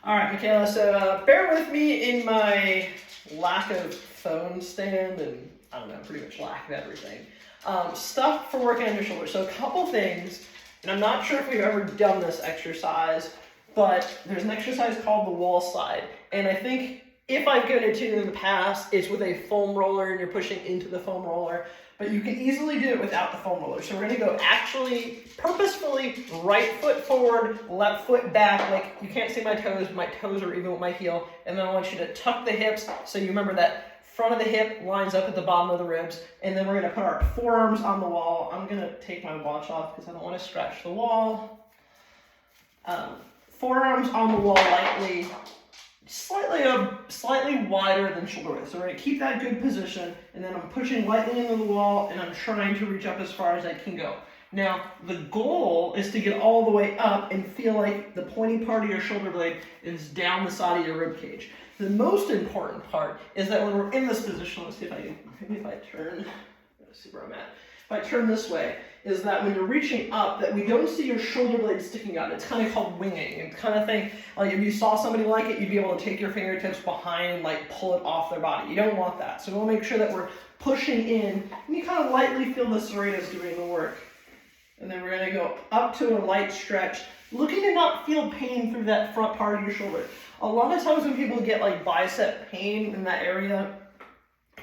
All right, Michaela, so bear with me in my lack of phone stand and, I don't know, pretty much lack of everything. Stuff for working on your shoulder. So a couple things, and I'm not sure if we've ever done this exercise, but there's an exercise called the wall slide. And I think if I've given it to you in the past, it's with a foam roller and you're pushing into the foam roller, but you can easily do it without the foam roller. So we're gonna go actually purposefully right foot forward, left foot back, like you can't see my toes are even with my heel, and then I want you to tuck the hips so you remember that front of the hip lines up at the bottom of the ribs, and then we're gonna put our forearms on the wall. I'm gonna take my watch off because I don't wanna scratch the wall. Forearms on the wall lightly, slightly wider than shoulder width. So we're gonna keep that good position, and then I'm pushing lightly into the wall, and I'm trying to reach up as far as I can go. Now, the goal is to get all the way up and feel like the pointy part of your shoulder blade is down the side of your rib cage. The most important part is that when we're in this position, let's see if I can, maybe if I turn, let's see where I'm at. If I turn this way, is that when you're reaching up, that we don't see your shoulder blade sticking out. It's kind of called winging. It's kind of thing, like if you saw somebody like it, you'd be able to take your fingertips behind and like pull it off their body. You don't want that. So we'll make sure that we're pushing in, and you kind of lightly feel the serratus doing the work. And then we're gonna go up to a light stretch, looking to not feel pain through that front part of your shoulder. A lot of times when people get like bicep pain in that area,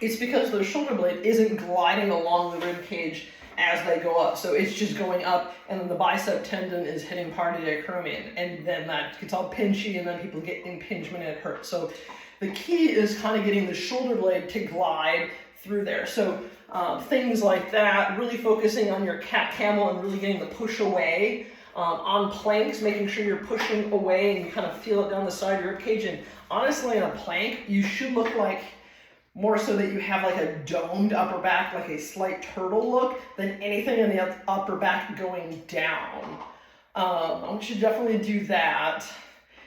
it's because their shoulder blade isn't gliding along the rib cage as they go up. So it's just going up, and then the bicep tendon is hitting part of the acromion, and then that gets all pinchy, and then people get impingement and it hurts. So the key is kind of getting the shoulder blade to glide through there. So things like that, really focusing on your cat-camel and really getting the push away. On planks, making sure you're pushing away and you kind of feel it down the side of your rib cage. And honestly, on a plank, you should look like more so that you have like a domed upper back, like a slight turtle look, than anything in the upper back going down. We should definitely do that.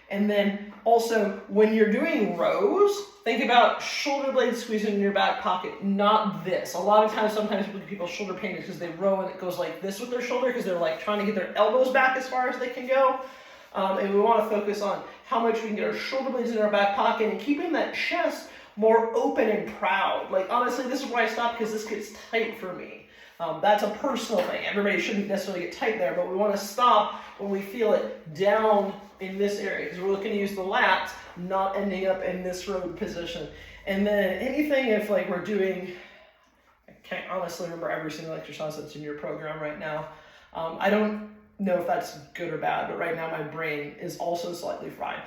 And then also, when you're doing rows, think about shoulder blades squeezing in your back pocket, not this. A lot of times, sometimes people's shoulder pain is because they row and it goes like this with their shoulder because they're like trying to get their elbows back as far as they can go. And we want to focus on how much we can get our shoulder blades in our back pocket and keeping that chest more open and proud. Like honestly, this is where I stop because this gets tight for me. That's a personal thing. Everybody shouldn't necessarily get tight there, but we want to stop when we feel it down in this area because we're looking to use the lats, not ending up in this road position. And then anything if like we're doing, I can't honestly remember every single exercise that's in your program right now. I don't know if that's good or bad, but right now my brain is also slightly fried.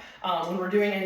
When we're doing any